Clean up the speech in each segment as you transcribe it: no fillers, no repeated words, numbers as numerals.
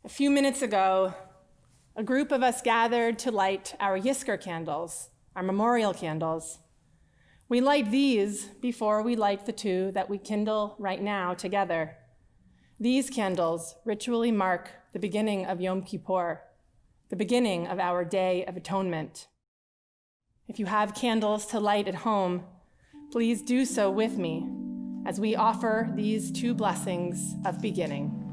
A few minutes ago, a group of us gathered to light our Yisker candles, our memorial candles. We light these before we light the two that we kindle right now together. These candles ritually mark the beginning of Yom Kippur, the beginning of our Day of Atonement. If you have candles to light at home, please do so with me as we offer these two blessings of beginning.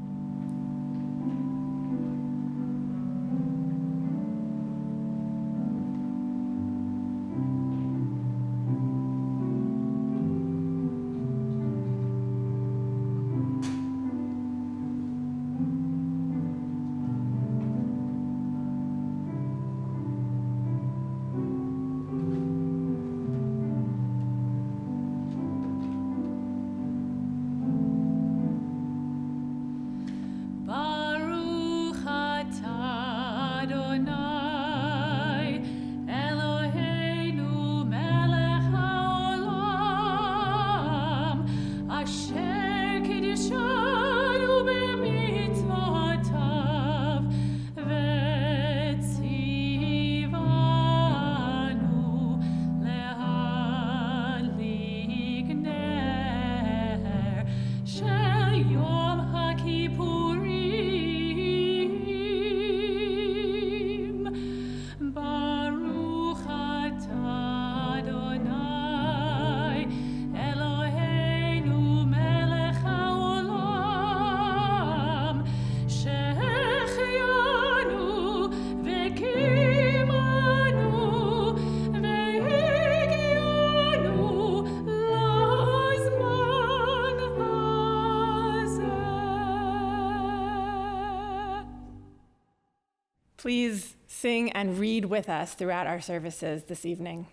Please sing and read with us throughout our services this evening.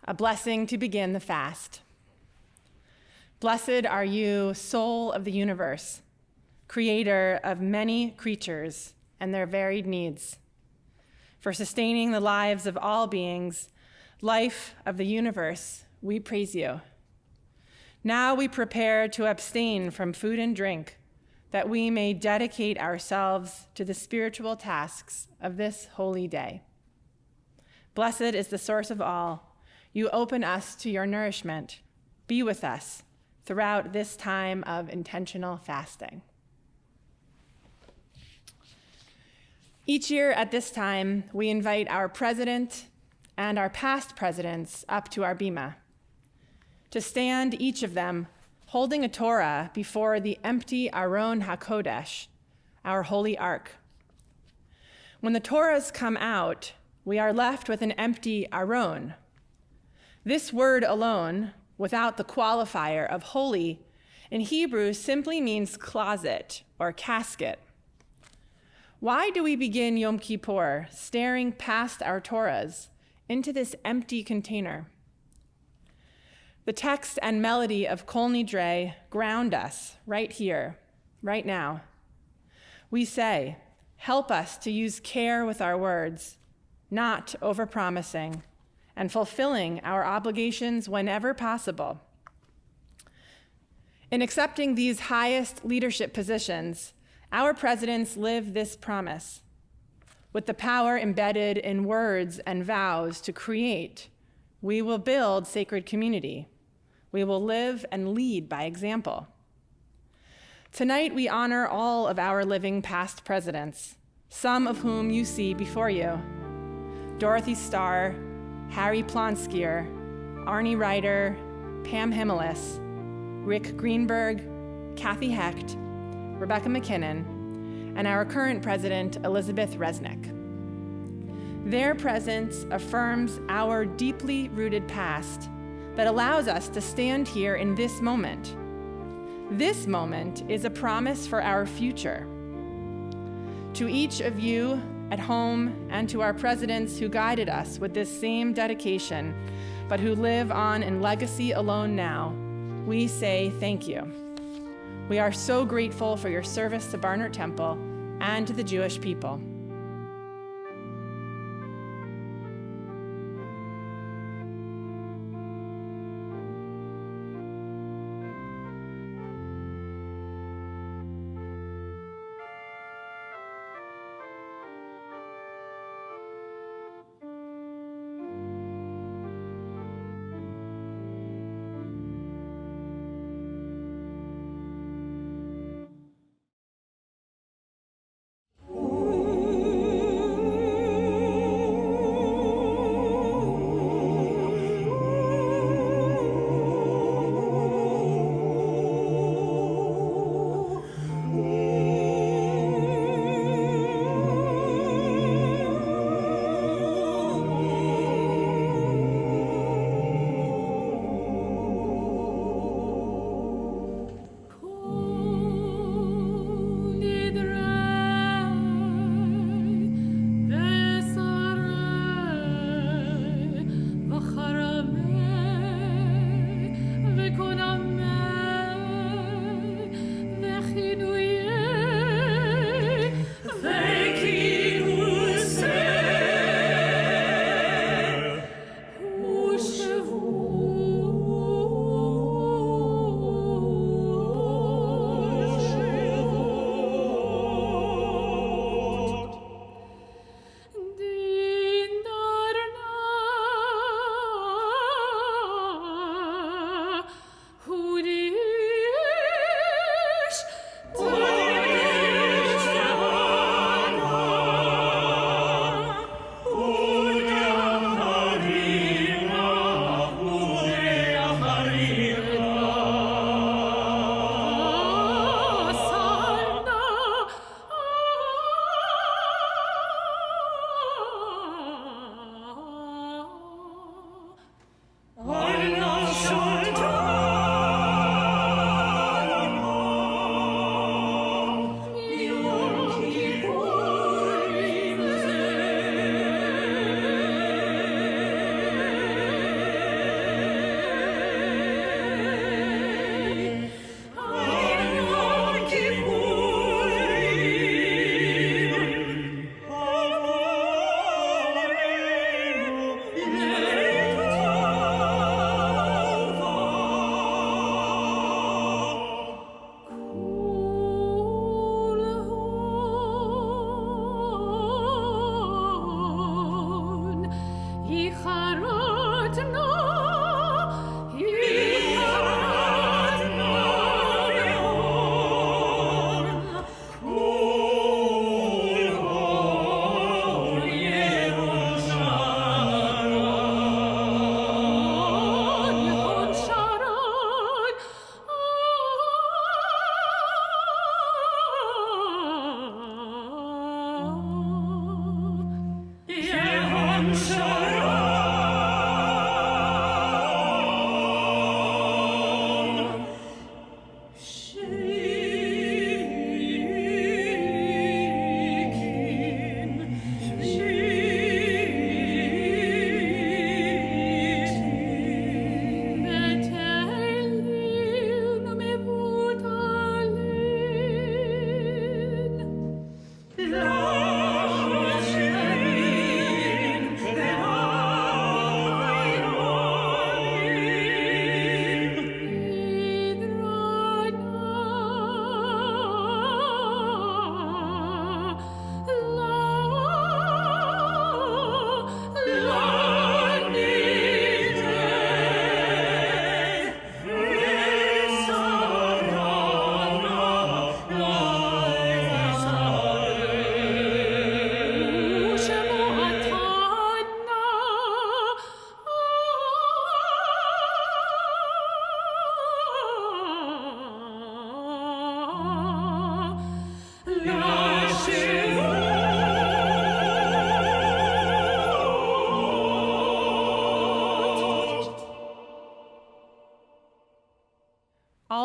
A blessing to begin the fast. Blessed are you, soul of the universe, creator of many creatures and their varied needs. For sustaining the lives of all beings, life of the universe, we praise you. Now we prepare to abstain from food and drink, that we may dedicate ourselves to the spiritual tasks of this holy day. Blessed is the source of all. You open us to your nourishment. Be with us throughout this time of intentional fasting. Each year at this time, we invite our president and our past presidents up to our bima, to stand, each of them, holding a Torah before the empty Aron HaKodesh, our holy ark. When the Torahs come out, we are left with an empty Aron. This word alone, without the qualifier of holy, in Hebrew simply means closet or casket. Why do we begin Yom Kippur staring past our Torahs into this empty container? The text and melody of Kol Nidre ground us right here, right now. We say, help us to use care with our words, not overpromising, and fulfilling our obligations whenever possible. In accepting these highest leadership positions, our presidents live this promise. With the power embedded in words and vows to create, we will build sacred community. We will live and lead by example. Tonight, we honor all of our living past presidents, some of whom you see before you. Dorothy Starr, Harry Plonskier, Arnie Ryder, Pam Himelis, Rick Greenberg, Kathy Hecht, Rebecca McKinnon, and our current president, Elizabeth Resnick. Their presence affirms our deeply rooted past that allows us to stand here in this moment. This moment is a promise for our future. To each of you at home and to our presidents who guided us with this same dedication, but who live on in legacy alone now, we say thank you. We are so grateful for your service to Barnert Temple and to the Jewish people.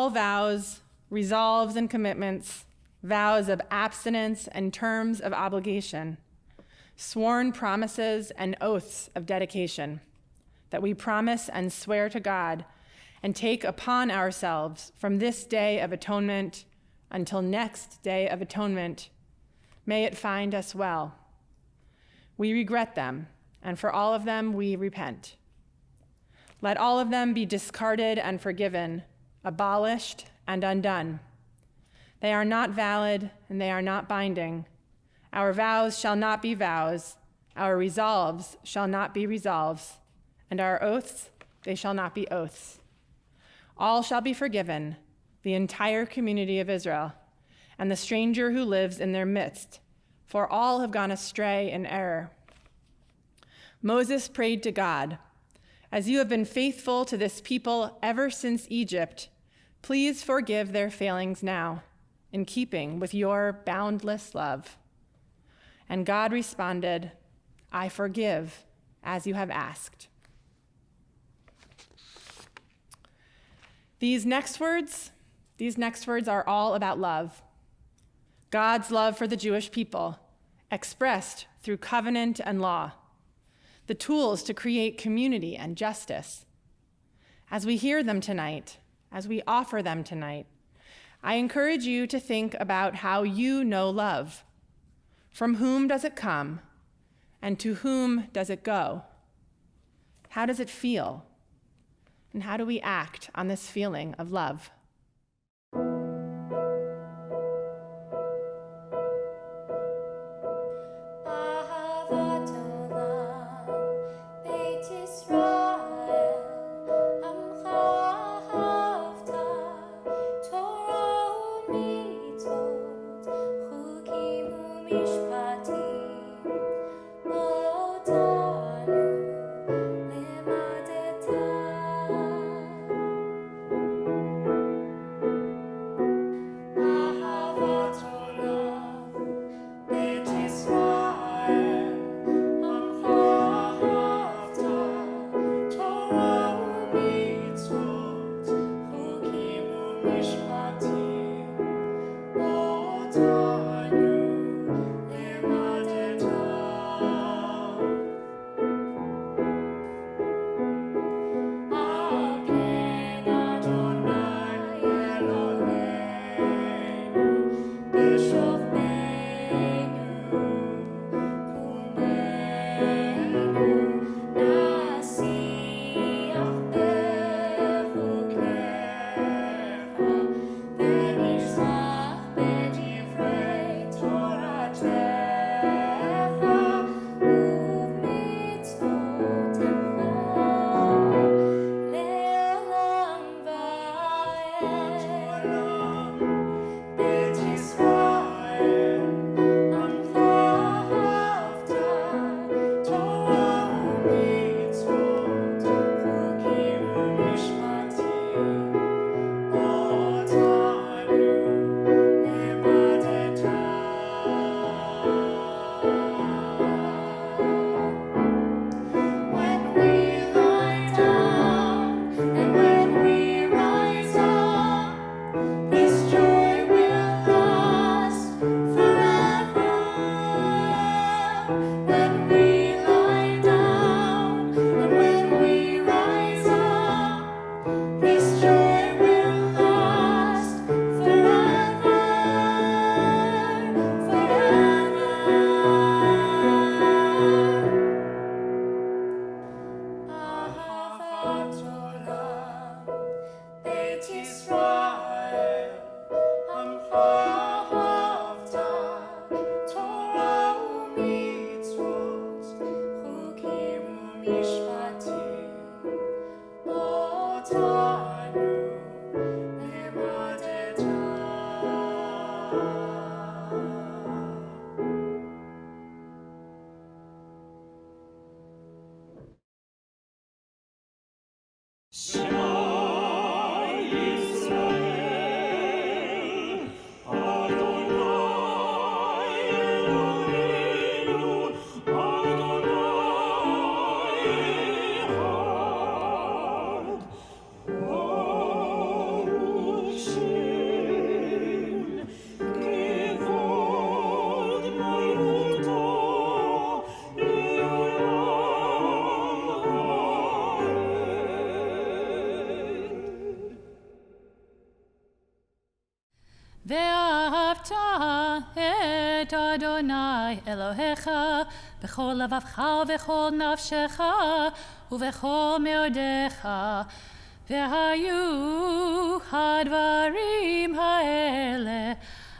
all vows, resolves, and commitments, vows of abstinence and terms of obligation, sworn promises and oaths of dedication, that we promise and swear to God and take upon ourselves from this day of atonement until next day of atonement, may it find us well. We regret them, and for all of them we repent. Let all of them be discarded and forgiven, abolished and undone. They are not valid and they are not binding. Our vows shall not be vows, our resolves shall not be resolves, and our oaths, they shall not be oaths. All shall be forgiven, the entire community of Israel, and the stranger who lives in their midst, for all have gone astray in error. Moses prayed to God, "As you have been faithful to this people ever since Egypt, please forgive their failings now, in keeping with your boundless love." And God responded, "I forgive as you have asked." These next words are all about love. God's love for the Jewish people, expressed through covenant and law, the tools to create community and justice. As we hear them tonight, as we offer them tonight, I encourage you to think about how you know love. From whom does it come, and to whom does it go? How does it feel? And how do we act on this feeling of love? את אדוני אלוהיך בכל לבבך ובכל נפשך ובכל מאודיך. והיו הדברים האלה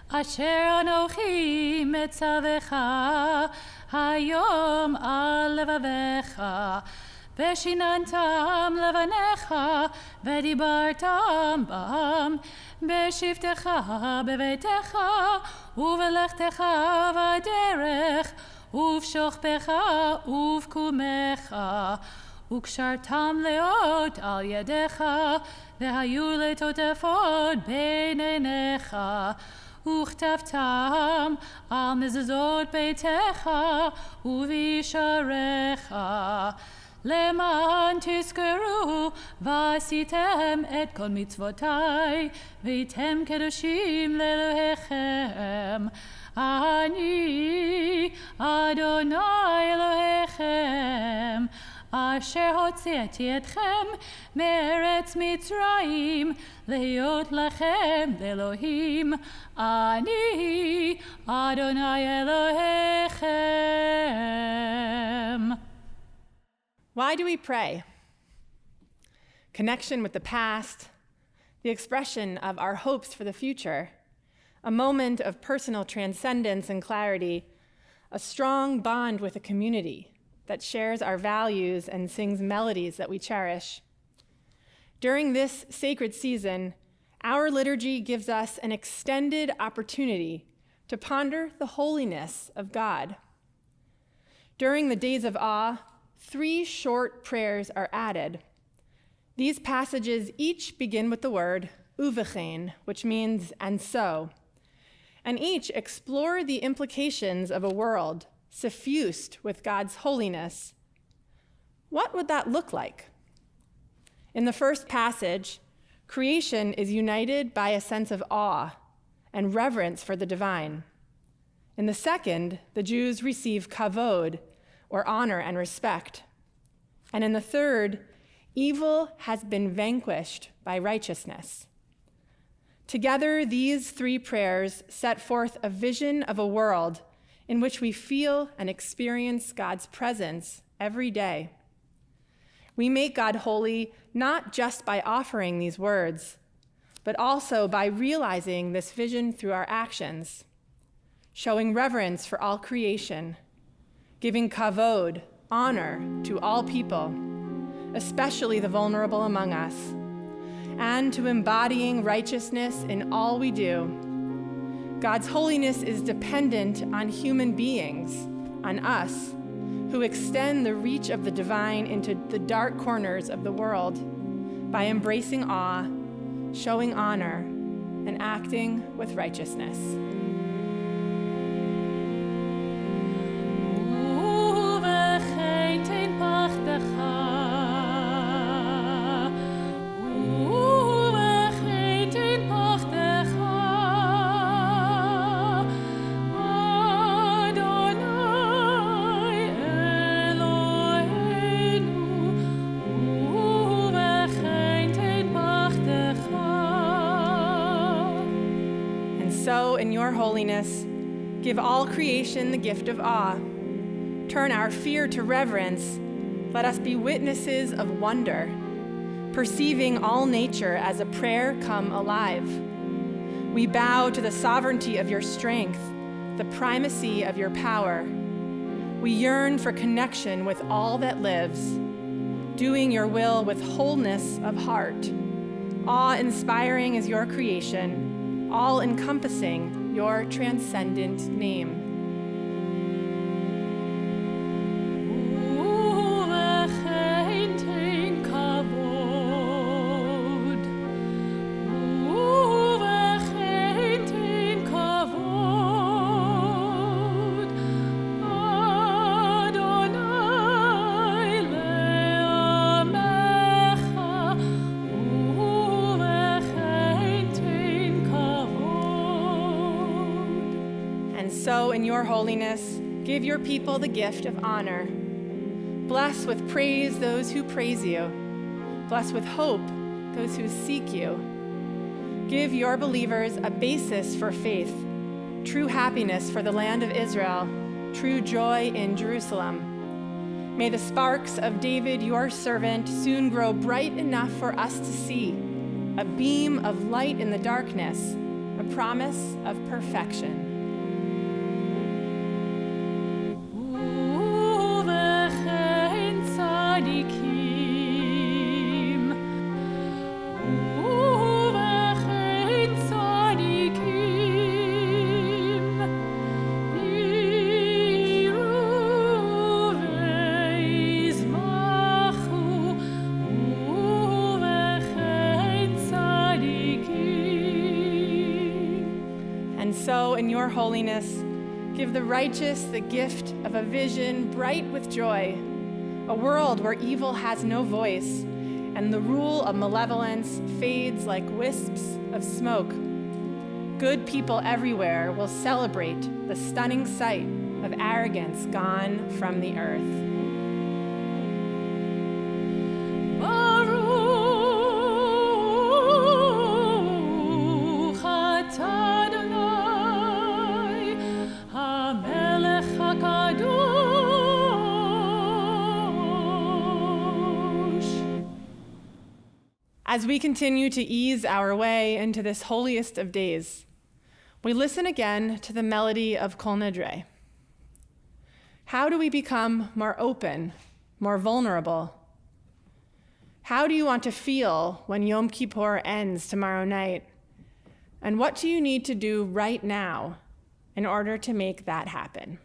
אשר אנוכי מצווך היום על לבביך, ושיננתם לבניך ודיברתם בם בשבתך בביתך ובלכתך בדרך ובשוכבך ובקומך, וקשרתם לאות על ידיך, והיו לטוטפות בין עיניך, וכתבתם על מזוזות ביתך ובשעריך, למען תזכרו ועשיתם את כל מצוותי, והייתם קדושים לאלוהיכם. אני אדוני אלוהיכם, אשר הוצאתי אתכם מארץ מצרים, להיות לכם לאלוהים. אני אדוני אלוהיכם. Why do we pray? Connection with the past, the expression of our hopes for the future, a moment of personal transcendence and clarity, a strong bond with a community that shares our values and sings melodies that we cherish. During this sacred season, our liturgy gives us an extended opportunity to ponder the holiness of God. During the days of awe, 3 short prayers are added. These passages each begin with the word uvechein, which means and so, and each explore the implications of a world suffused with God's holiness. What would that look like? In the first passage, creation is united by a sense of awe and reverence for the divine. In the second, the Jews receive kavod, or honor and respect. And in the third, evil has been vanquished by righteousness. Together, these 3 prayers set forth a vision of a world in which we feel and experience God's presence every day. We make God holy not just by offering these words, but also by realizing this vision through our actions, showing reverence for all creation, giving kavod, honor, to all people, especially the vulnerable among us, and to embodying righteousness in all we do. God's holiness is dependent on human beings, on us, who extend the reach of the divine into the dark corners of the world by embracing awe, showing honor, and acting with righteousness. So, in your holiness, give all creation the gift of awe. Turn our fear to reverence. Let us be witnesses of wonder, perceiving all nature as a prayer come alive. We bow to the sovereignty of your strength, the primacy of your power. We yearn for connection with all that lives, doing your will with wholeness of heart. Awe-inspiring is your creation, all-encompassing your transcendent name. So, in your holiness, give your people the gift of honor. Bless with praise those who praise you. Bless with hope those who seek you. Give your believers a basis for faith, true happiness for the land of Israel, true joy in Jerusalem. May the sparks of David, your servant, soon grow bright enough for us to see, a beam of light in the darkness, a promise of perfection. And so, in your holiness, give the righteous the gift of a vision bright with joy, a world where evil has no voice, and the rule of malevolence fades like wisps of smoke. Good people everywhere will celebrate the stunning sight of arrogance gone from the earth. As we continue to ease our way into this holiest of days, we listen again to the melody of Kol Nidre. How do we become more open, more vulnerable? How do you want to feel when Yom Kippur ends tomorrow night? And what do you need to do right now in order to make that happen?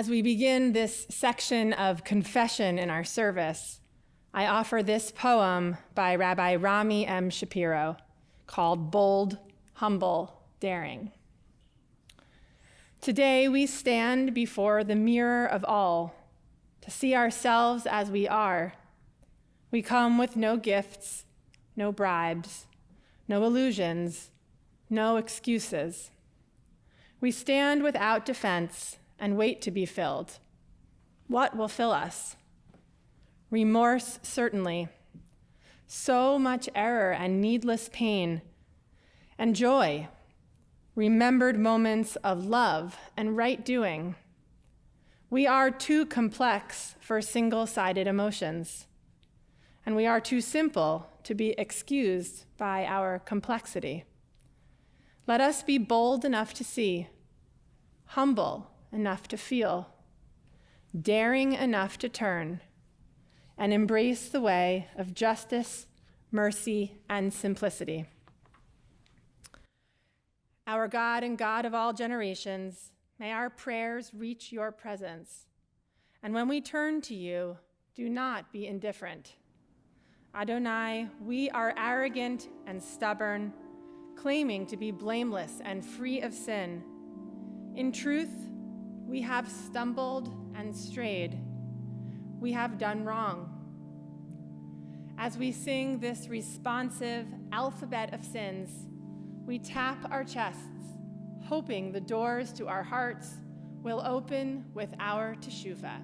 As we begin this section of confession in our service, I offer this poem by Rabbi Rami M. Shapiro called Bold, Humble, Daring. Today we stand before the mirror of all to see ourselves as we are. We come with no gifts, no bribes, no illusions, no excuses. We stand without defense and wait to be filled. What will fill us? Remorse, certainly. So much error and needless pain. And joy, remembered moments of love and right doing. We are too complex for single-sided emotions. And we are too simple to be excused by our complexity. Let us be bold enough to see, humble enough to feel, daring enough to turn, and embrace the way of justice, mercy, and simplicity. Our God and God of all generations, may our prayers reach your presence. And when we turn to you, do not be indifferent. Adonai, we are arrogant and stubborn, claiming to be blameless and free of sin. In truth, we have stumbled and strayed. We have done wrong. As we sing this responsive alphabet of sins, we tap our chests, hoping the doors to our hearts will open with our teshuvah.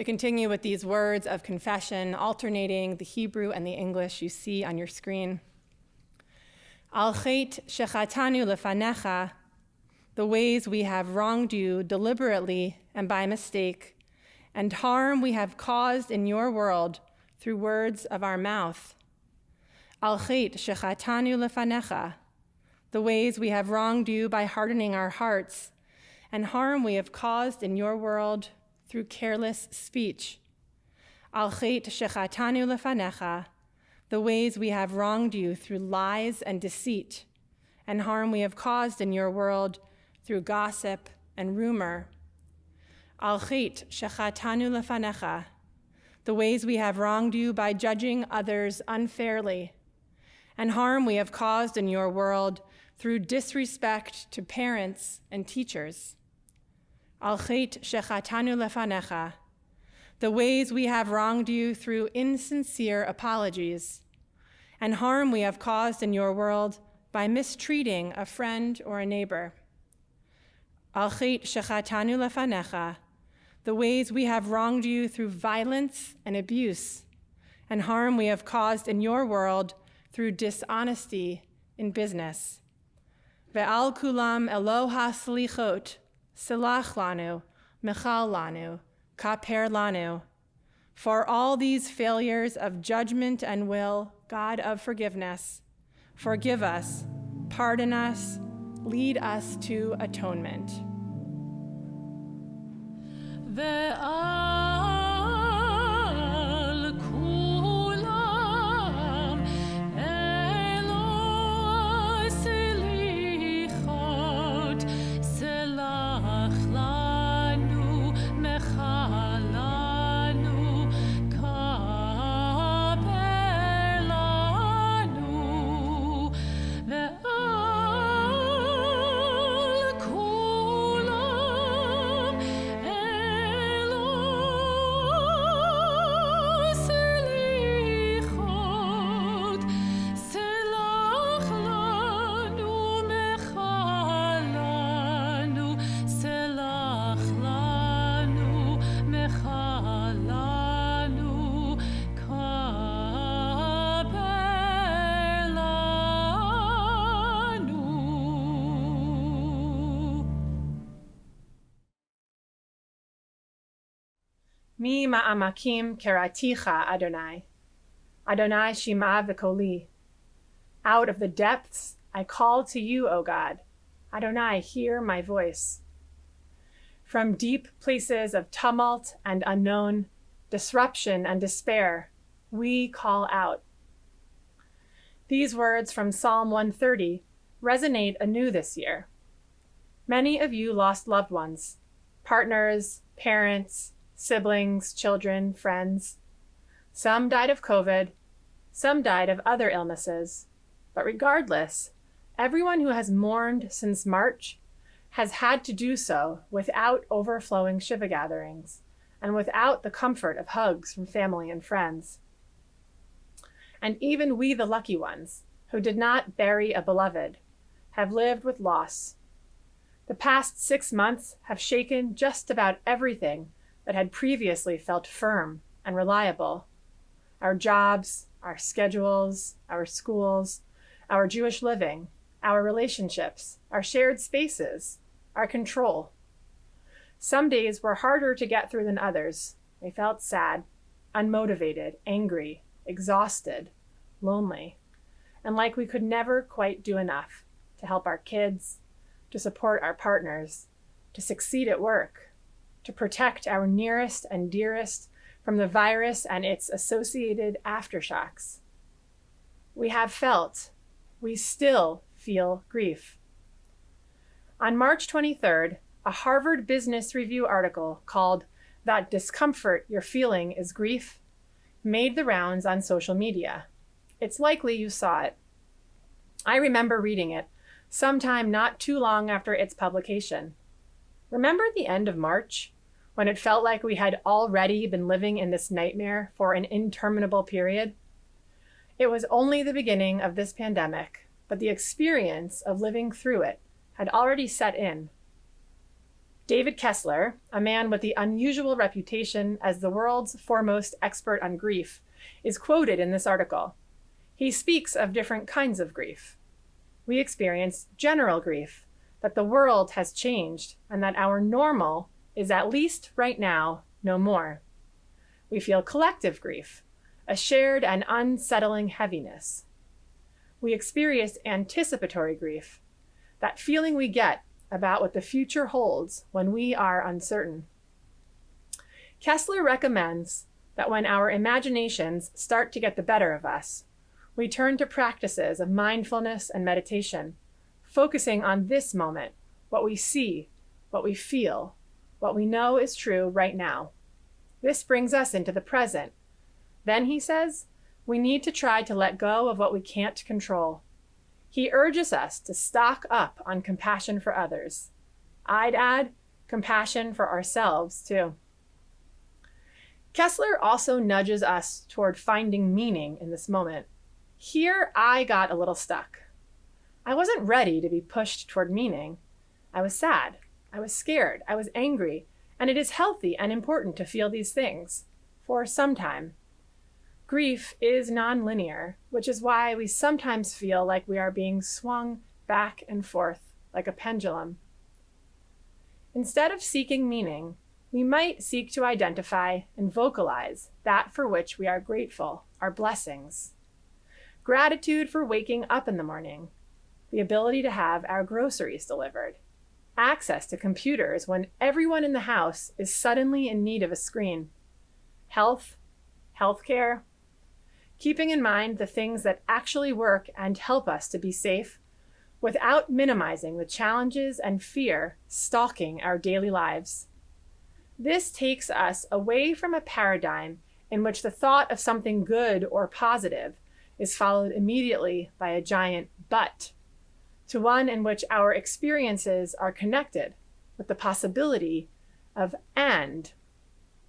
continue with these words of confession, alternating the Hebrew and the English you see on your screen. Al chet shechatanu lefanecha, the ways we have wronged you deliberately and by mistake, and harm we have caused in your world through words of our mouth. Al chet shechatanu lefanecha, the ways we have wronged you by hardening our hearts, and harm we have caused in your world through careless speech. Al chet shechatanu lefanecha, the ways we have wronged you through lies and deceit, and harm we have caused in your world through gossip and rumor. Al chet shechatanu lefanecha, the ways we have wronged you by judging others unfairly, and harm we have caused in your world through disrespect to parents and teachers. Al chet shechatanu lefanecha, the ways we have wronged you through insincere apologies, and harm we have caused in your world by mistreating a friend or a neighbor. Al chet shechatanu lefanecha, the ways we have wronged you through violence and abuse, and harm we have caused in your world through dishonesty in business. Ve'al kulam elo ha-slichot, silach lanu, mechal lanu, kaper lanu. For all these failures of judgment and will, God of forgiveness, forgive us, pardon us, lead us to atonement. Ve'al kulam elo selichot, selach lanu, mechal lanu, kaper lanu. Ve'al kulam elo selichot, selach lanu, mechal lanu, selach lanu, mechal lanu, kaper lanu. Mi ma'amakim keraticha, Adonai. Adonai shima v'koli. Out of the depths I call to you, O God. Adonai, hear my voice. From deep places of tumult and unknown, disruption and despair, we call out. These words from Psalm 130 resonate anew this year. Many of you lost loved ones, partners, parents, siblings, children, friends. Some died of COVID, some died of other illnesses. But regardless, everyone who has mourned since March has had to do so without overflowing Shiva gatherings and without the comfort of hugs from family and friends. And even we, the lucky ones, who did not bury a beloved, have lived with loss. The past 6 months have shaken just about everything that had previously felt firm and reliable. Our jobs, our schedules, our schools, our Jewish living, our relationships, our shared spaces, our control. Some days were harder to get through than others. We felt sad, unmotivated, angry, exhausted, lonely, and like we could never quite do enough to help our kids, to support our partners, to succeed at work, to protect our nearest and dearest from the virus and its associated aftershocks. We have felt, we still feel grief. On March 23rd, a Harvard Business Review article called "That Discomfort You're Feeling is Grief" made the rounds on social media. It's likely you saw it. I remember reading it sometime not too long after its publication. Remember the end of March, when it felt like we had already been living in this nightmare for an interminable period? It was only the beginning of this pandemic, but the experience of living through it had already set in. David Kessler, a man with the unusual reputation as the world's foremost expert on grief, is quoted in this article. He speaks of different kinds of grief. We experience general grief, that the world has changed and that our normal is, at least right now, no more. We feel collective grief, a shared and unsettling heaviness. We experience anticipatory grief, that feeling we get about what the future holds when we are uncertain. Kessler recommends that when our imaginations start to get the better of us, we turn to practices of mindfulness and meditation, focusing on this moment, what we see, what we feel, what we know is true right now. This brings us into the present. Then, he says, we need to try to let go of what we can't control. He urges us to stock up on compassion for others. I'd add compassion for ourselves, too. Kessler also nudges us toward finding meaning in this moment. Here, I got a little stuck. I wasn't ready to be pushed toward meaning. I was sad. I was scared. I was angry. And it is healthy and important to feel these things for some time. Grief is nonlinear, which is why we sometimes feel like we are being swung back and forth like a pendulum. Instead of seeking meaning, we might seek to identify and vocalize that for which we are grateful, our blessings. Gratitude for waking up in the morning, the ability to have our groceries delivered, access to computers when everyone in the house is suddenly in need of a screen, healthcare, keeping in mind the things that actually work and help us to be safe without minimizing the challenges and fear stalking our daily lives. This takes us away from a paradigm in which the thought of something good or positive is followed immediately by a giant but, to one in which our experiences are connected with the possibility of and.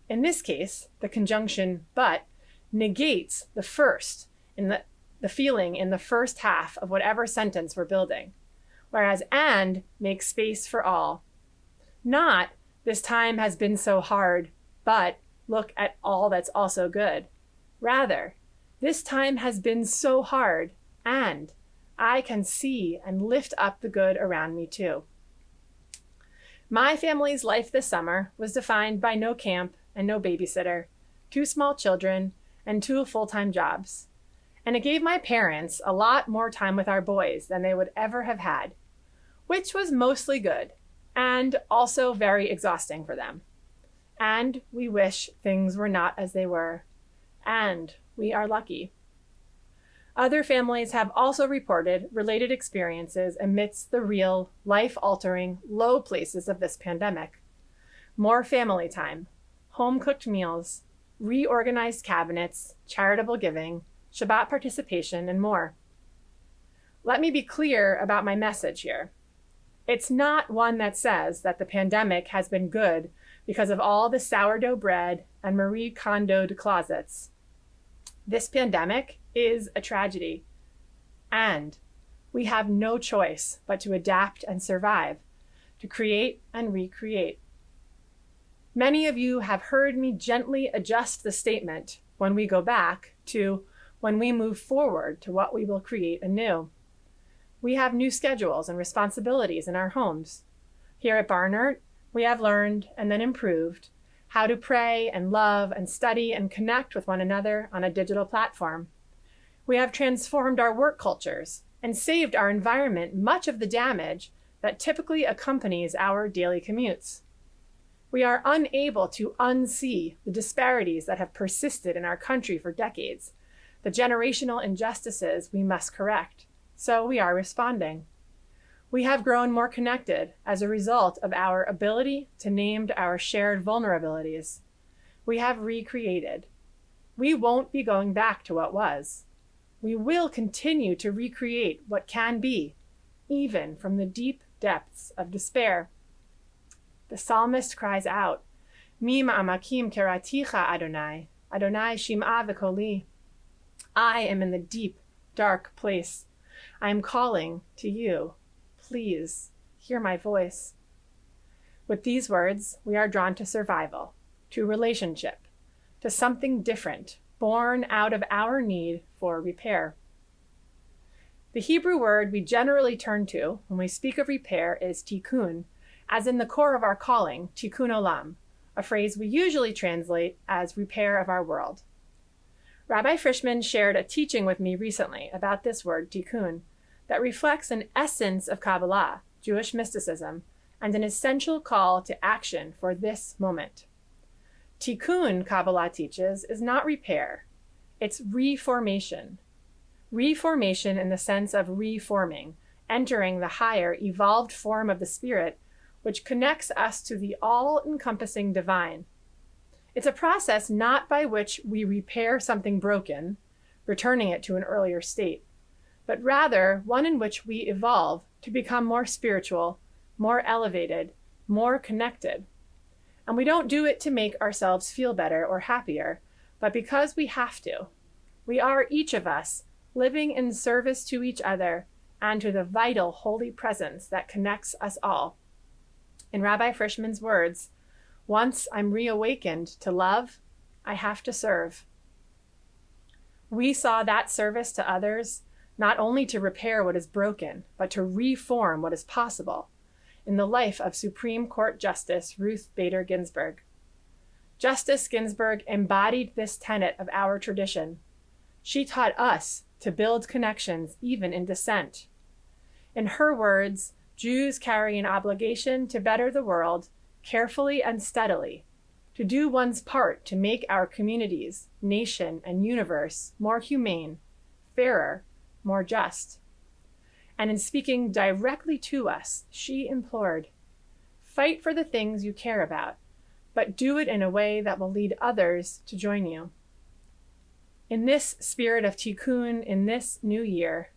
In this case, the conjunction but negates the first in the feeling in the first half of whatever sentence we're building, whereas and makes space for all. Not, this time has been so hard, but look at all that's also good. Rather, this time has been so hard, and I can see and lift up the good around me too. My family's life this summer was defined by no camp and no babysitter, 2 small children, and 2 full-time jobs. And it gave my parents a lot more time with our boys than they would ever have had, which was mostly good and also very exhausting for them. And we wish things were not as they were. And we are lucky. Other families have also reported related experiences amidst the real, life-altering, low places of this pandemic. More family time, home-cooked meals, reorganized cabinets, charitable giving, Shabbat participation, and more. Let me be clear about my message here. It's not one that says that the pandemic has been good because of all the sourdough bread and Marie Kondoed closets. This pandemic is a tragedy, and we have no choice but to adapt and survive, to create and recreate. Many of you have heard me gently adjust the statement when we go back to when we move forward to what we will create anew. We have new schedules and responsibilities in our homes. Here at Barnert, we have learned and then improved how to pray and love and study and connect with one another on a digital platform. We have transformed our work cultures and saved our environment much of the damage that typically accompanies our daily commutes. We are unable to unsee the disparities that have persisted in our country for decades, the generational injustices we must correct, so we are responding. We have grown more connected as a result of our ability to name our shared vulnerabilities. We have recreated. We won't be going back to what was. We will continue to recreate what can be, even from the deep depths of despair. The psalmist cries out, Mi ma'amakim keraticha Adonai, Adonai shim'a v'koli. I am in the deep, dark place. I am calling to you. Please hear my voice. With these words, we are drawn to survival, to relationship, to something different, born out of our need for repair. The Hebrew word we generally turn to when we speak of repair is tikkun, as in the core of our calling, tikkun olam, a phrase we usually translate as repair of our world. Rabbi Frischman shared a teaching with me recently about this word tikkun that reflects an essence of Kabbalah, Jewish mysticism, and an essential call to action for this moment. Tikkun, Kabbalah teaches, is not repair, it's reformation. Reformation in the sense of reforming, entering the higher, evolved form of the Spirit, which connects us to the all-encompassing divine. It's a process not by which we repair something broken, returning it to an earlier state, but rather one in which we evolve to become more spiritual, more elevated, more connected. And we don't do it to make ourselves feel better or happier, but because we have to. We are, each of us, living in service to each other and to the vital holy presence that connects us all. In Rabbi Frischman's words, once I'm reawakened to love, I have to serve. We saw that service to others not only to repair what is broken, but to reform what is possible in the life of Supreme Court Justice Ruth Bader Ginsburg. Justice Ginsburg embodied this tenet of our tradition. She taught us to build connections even in dissent. In her words, Jews carry an obligation to better the world carefully and steadily, to do one's part to make our communities, nation, and universe more humane, fairer, more just. And in speaking directly to us, she implored, fight for the things you care about, but do it in a way that will lead others to join you. In this spirit of tikkun in this new year,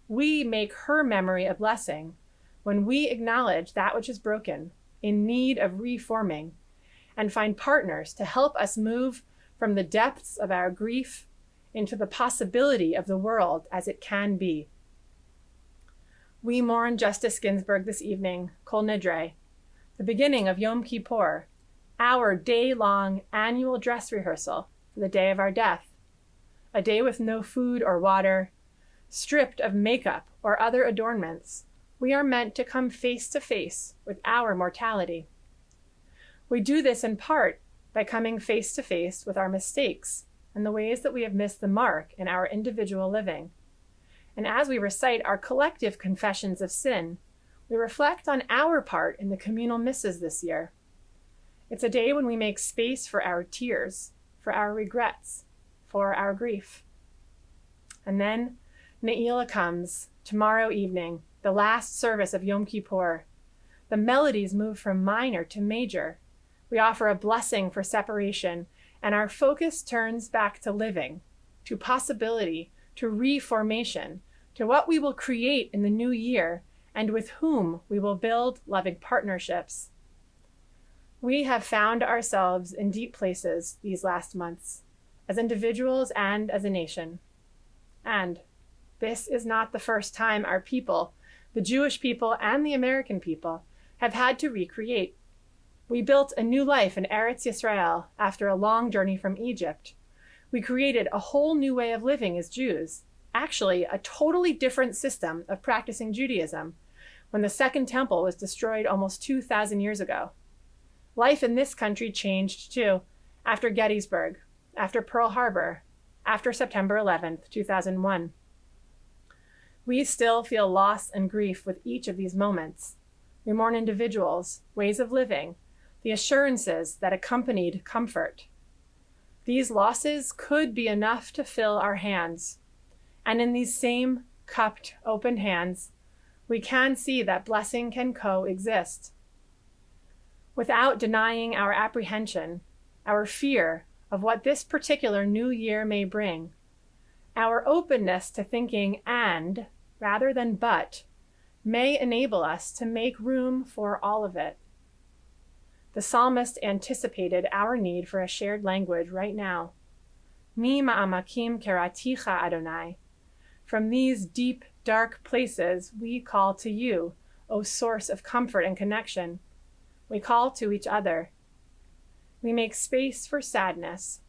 we make her memory a blessing when we acknowledge that which is broken, in need of reforming, and find partners to help us move from the depths of our grief into the possibility of the world as it can be. We mourn Justice Ginsburg this evening, Kol Nidre, the beginning of Yom Kippur, our day-long annual dress rehearsal for the day of our death, a day with no food or water, stripped of makeup or other adornments. We are meant to come face to face with our mortality. We do this in part by coming face to face with our mistakes and the ways that we have missed the mark in our individual living. And as we recite our collective confessions of sin, we reflect on our part in the communal misses this year. It's a day when we make space for our tears, for our regrets, for our grief. And then Ne'ilah comes tomorrow evening, the last service of Yom Kippur. The melodies move from minor to major. We offer a blessing for separation, and our focus turns back to living, to possibility, to reformation, to what we will create in the new year and with whom we will build loving partnerships. We have found ourselves in deep places these last months, as individuals and as a nation. And this is not the first time our people, the Jewish people and the American people, have had to recreate. We built a new life in Eretz Yisrael after a long journey from Egypt. We created a whole new way of living as Jews, actually a totally different system of practicing Judaism, when the Second Temple was destroyed almost 2,000 years ago. Life in this country changed too, after Gettysburg, after Pearl Harbor, after September 11th, 2001. We still feel loss and grief with each of these moments. We mourn individuals, ways of living, the assurances that accompanied comfort. These losses could be enough to fill our hands. And in these same cupped, open hands, we can see that blessing can coexist. Without denying our apprehension, our fear of what this particular new year may bring, our openness to thinking and, rather than but, may enable us to make room for all of it. The psalmist anticipated our need for a shared language right now. Mi ma'amakim keraticha Adonai. From these deep, dark places we call to you, O source of comfort and connection. We call to each other. We make space for sadness.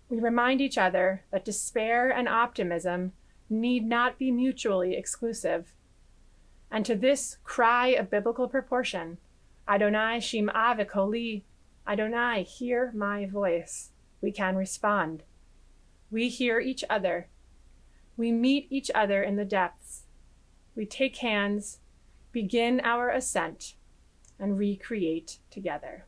We remind each other that despair and optimism need not be mutually exclusive. And to this cry of biblical proportion, Adonai Shim'a v'koli, Adonai, hear my voice, we can respond. We hear each other. We meet each other in the depths. We take hands, begin our ascent, and recreate together.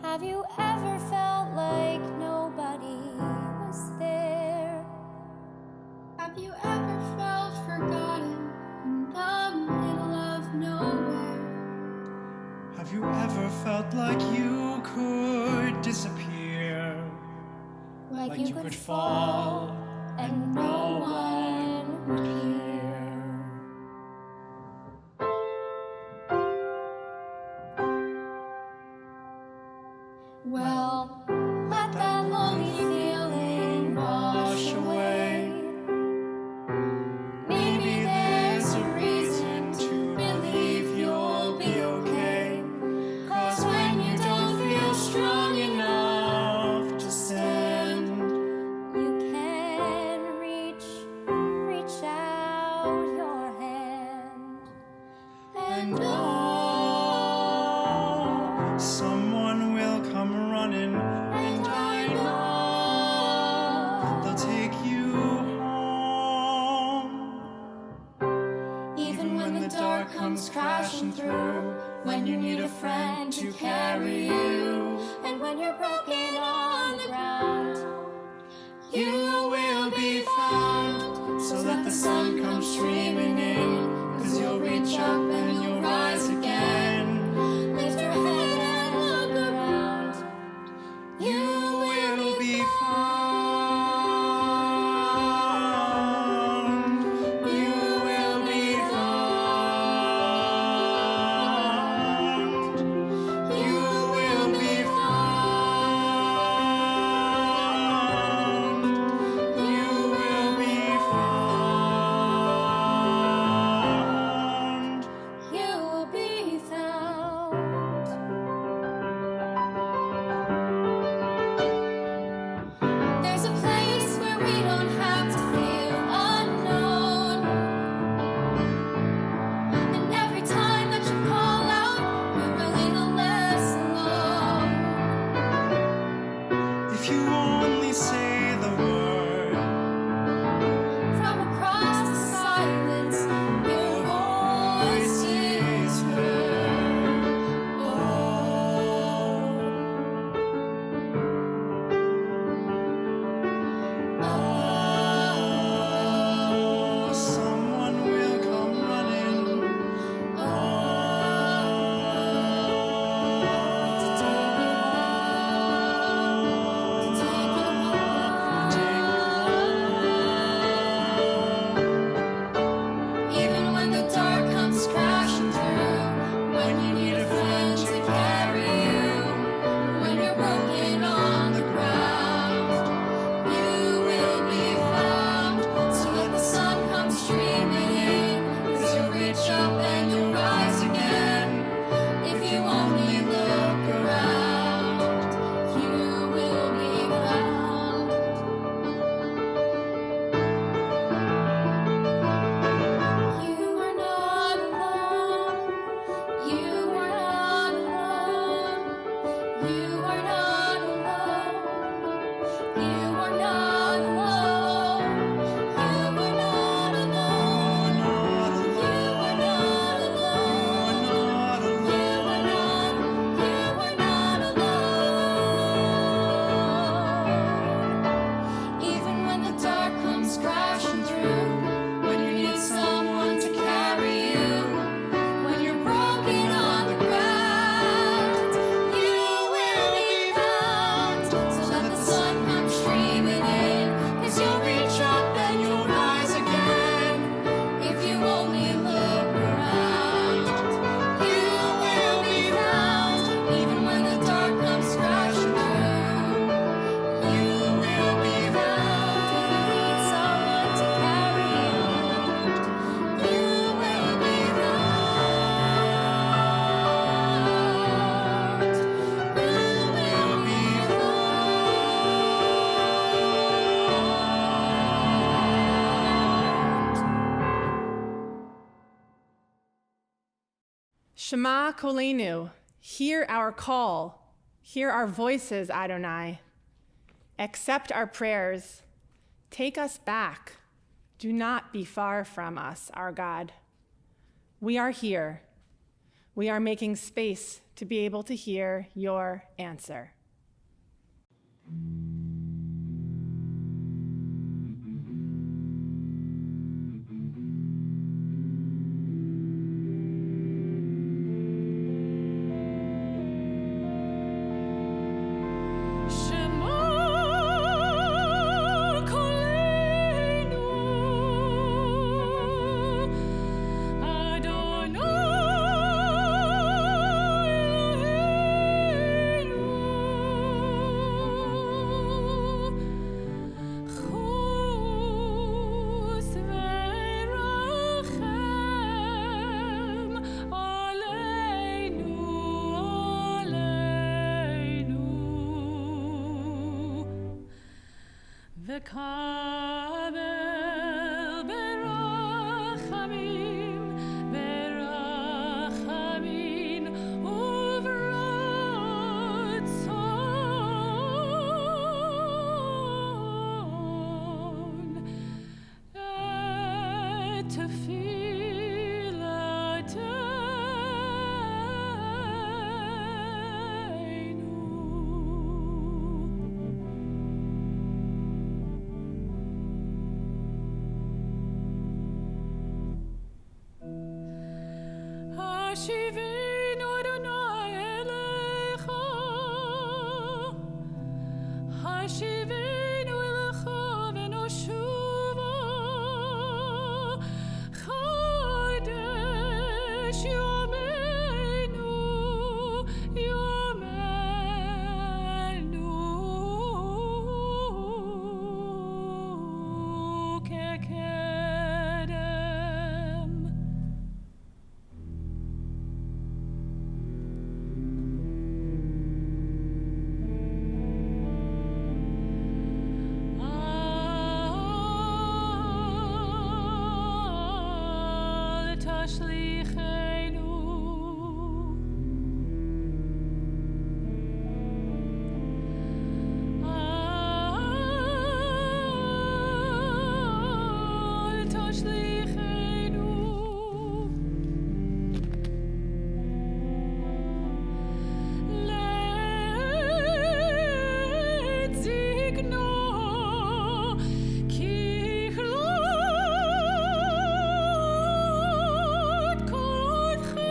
Have you ever felt like nobody was there? Have you ever felt forgotten in the middle of nowhere? Have you ever felt like you could disappear? Like you could fall and no one would hear? Well, let that lonely feeling wash away. Maybe there's a reason to believe you'll be okay. 'Cause when you don't feel strong enough to stand, you can reach out your hand and Someone will come running, and I know they'll take you home. even when the dark comes crashing through, when you need a friend to carry you, and when you're broken on the ground, You will be found. So let the sun come streaming in, 'cause you'll reach up and you'll rise again. lift your head and look around. You will be found. You will be found. You will be found. You will be found. You will be found. There's a place where we don't have to feel unknown. And every time that you call out, you're a little less alone. If you only say the word, From across the silence, your voice is heard. oh, someone will come running. Even when the dark comes crashing through, when you need a friend to carry you, when you're broken on the ground, you will be found. So let the sun come streaming in, 'cause you'll reach up and you'll rise again. If you only look around, you will be found. You are not alone. You are not alone. You are not alone. You are not alone. You are not alone. You are not alone. You are not alone. Even when the dark comes crashing through, when you need someone to carry you, when you're broken on the ground, you will be found. So let the sun come streaming in, 'cause you'll reach up and you'll rise again. If you only look around, you will be found. Shema Kolenu, hear our call, hear our voices, Adonai. Accept our prayers. Take us back. Do not be far from us, our God. We are here. We are making space to be able to hear your answer. וקבל ברחמים, ברחמים וברצון את השיבינו אדוני אליך, השיבינו אליך ונשובו, חדש יומנו, יומנו כקדם. אל תשליכנו, אל תשליכנו, לעת זקנו, ככלות קודחנו.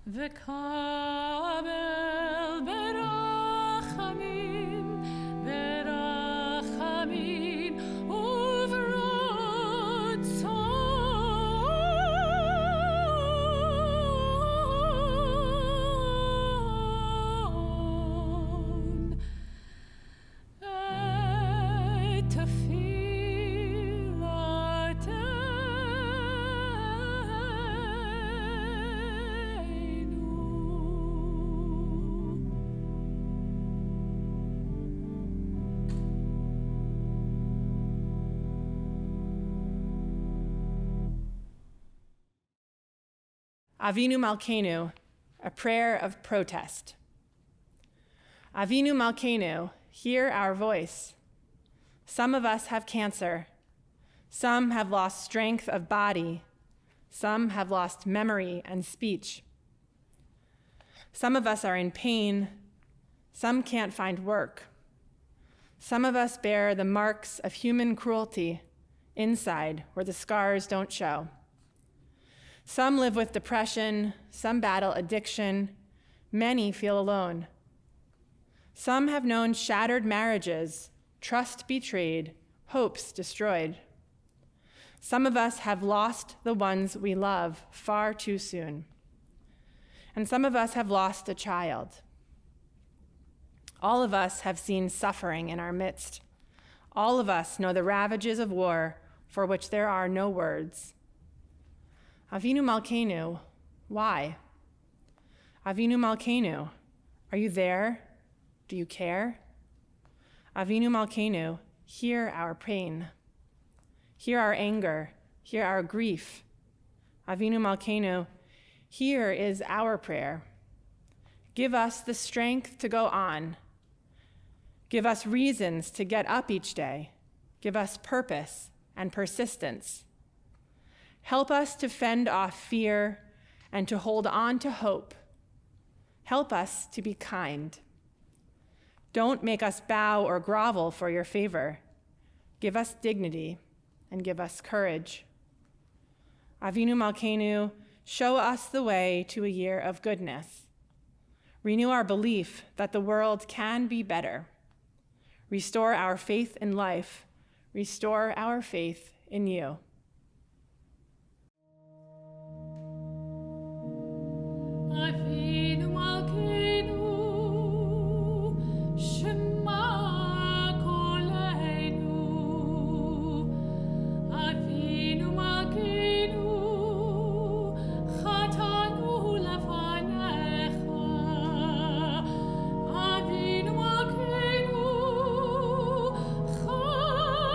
וקבל ברחמים, ברחמים וברצון את תפילתנו. Avinu Malkeinu, a prayer of protest. Avinu Malkeinu, hear our voice. Some of us have cancer. Some have lost strength of body. Some have lost memory and speech. Some of us are in pain. Some can't find work. Some of us bear the marks of human cruelty inside where the scars don't show. Some live with depression. Some battle addiction. Many feel alone. Some have known shattered marriages, trust betrayed, hopes destroyed. Some of us have lost the ones we love far too soon. And some of us have lost a child. All of us have seen suffering in our midst. All of us know the ravages of war for which there are no words. Avinu Malkeinu, why? Avinu Malkeinu, are you there? Do you care? Avinu Malkeinu, hear our pain. Hear our anger. Hear our grief. Avinu Malkeinu, here is our prayer. Give us the strength to go on. Give us reasons to get up each day. Give us purpose and persistence. Help us to fend off fear and to hold on to hope. Help us to be kind. Don't make us bow or grovel for your favor. Give us dignity and give us courage. Avinu Malkeinu, show us the way to a year of goodness. Renew our belief that the world can be better. Restore our faith in life. Restore our faith in you. Avinu Malkeinu, Shema Koleinu. Avinu Malkeinu, Chatanu lefanecha. Avinu Malkeinu, Chamal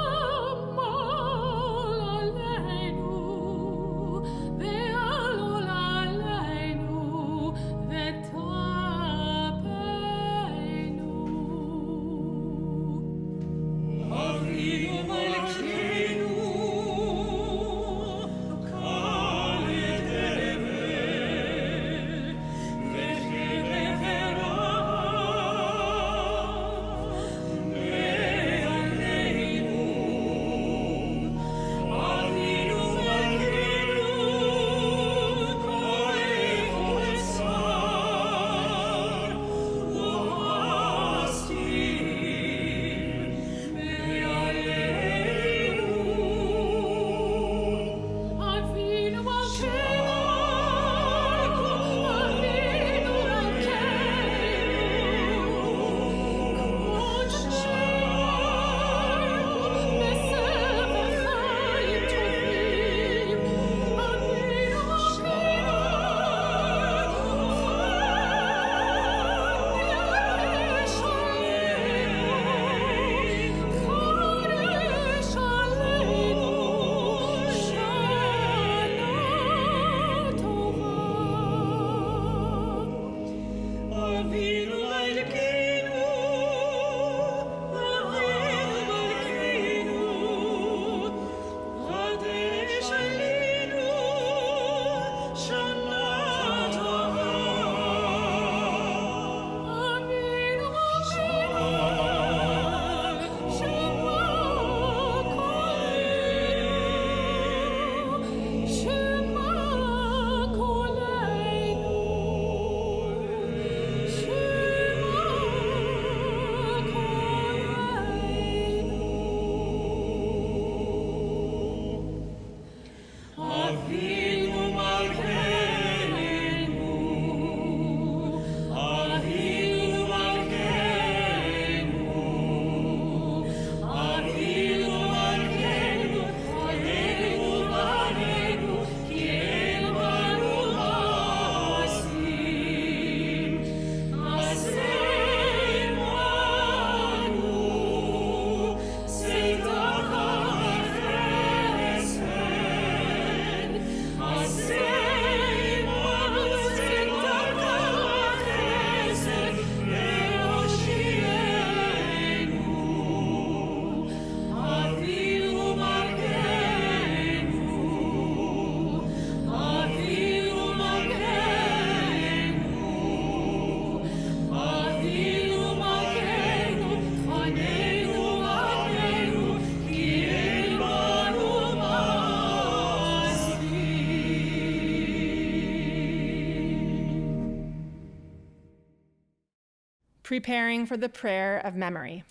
preparing for the prayer of memory.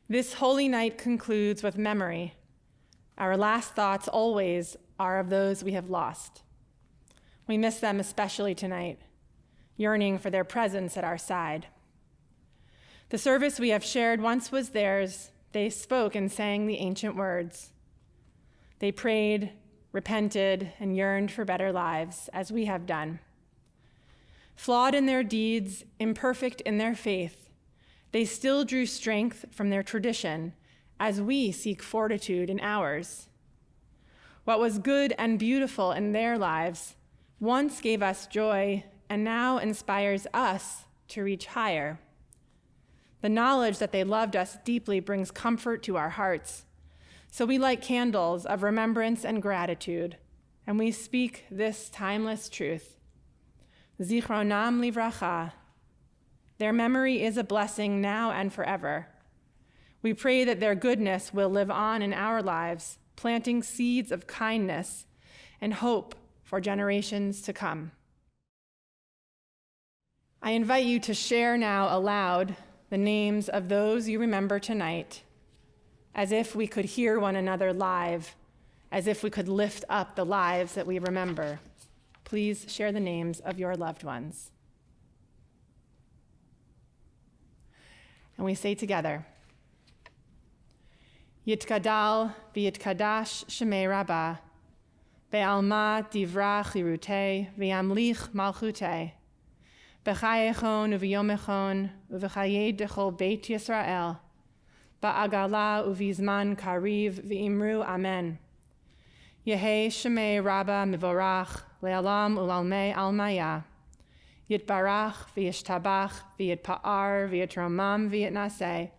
This holy night concludes with memory. Our last thoughts always are of those we have lost. We miss them especially tonight, yearning for their presence at our side. The service we have shared once was theirs. They spoke and sang the ancient words. They prayed, repented, and yearned for better lives, as we have done. Flawed in their deeds, imperfect in their faith, they still drew strength from their tradition as we seek fortitude in ours. What was good and beautiful in their lives once gave us joy and now inspires us to reach higher. The knowledge that they loved us deeply brings comfort to our hearts. So we light candles of remembrance and gratitude, and we speak this timeless truth. Zichronam livracha. Their memory is a blessing now and forever. We pray that their goodness will live on in our lives, planting seeds of kindness and hope for generations to come. I invite you to share now aloud the names of those you remember tonight, as if we could hear one another live, as if we could lift up the lives that we remember. Please share the names of your loved ones. And we say together, Yitkadal v'yitkadash shemei Rabbah, be'alma divra chirutei v'yamlich malchutei, b'chayechon u'v'yomechon u'v'chayei dechol beit Yisrael, ba'agala u'v'zman kariv v'imru amen. Yehei shemei Rabbah mivorach le'alam u'lalmei almaya, yitbarach v'yishtabach v'yitpa'ar v'yitromam v'yitnaseh,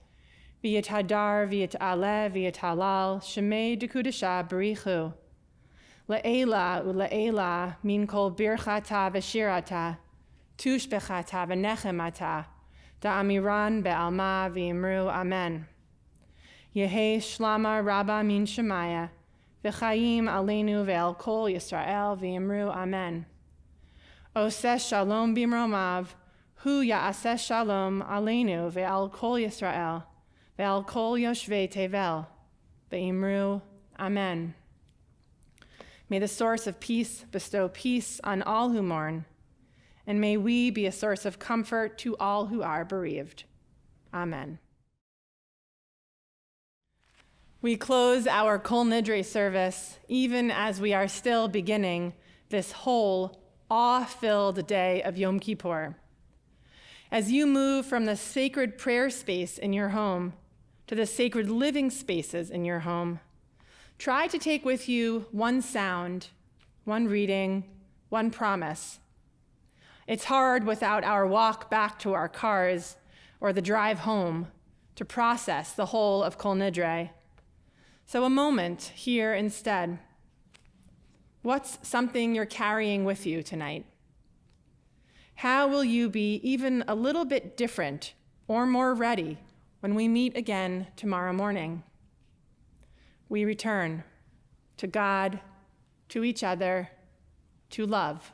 v'yithadar v'yit'aleh v'yithalal shemei dekudesha b'richu. Le'ela u'le'ela min kol birchata v'shirata, tushbechata v'nechemata, da'amiran be'alma v'imru amen. Yehei shlama Rabbah min shemaya, v'chayim aleinu ve'al kol Yisrael v'imru amen. Oseh shalom bimromav, hu ya'aseh shalom aleinu ve'al kol Yisrael, ve'al kol yoshvei tevel, ve'imru amen. May the source of peace bestow peace on all who mourn, and may we be a source of comfort to all who are bereaved. Amen. We close our Kol Nidre service even as we are still beginning this whole awe-filled day of Yom Kippur. As you move from the sacred prayer space in your home to the sacred living spaces in your home, try to take with you one sound, one reading, one promise. It's hard without our walk back to our cars or the drive home to process the whole of Kol Nidre. So a moment here instead. What's something you're carrying with you tonight? How will you be even a little bit different or more ready when we meet again tomorrow morning? We return to God, to each other, to love.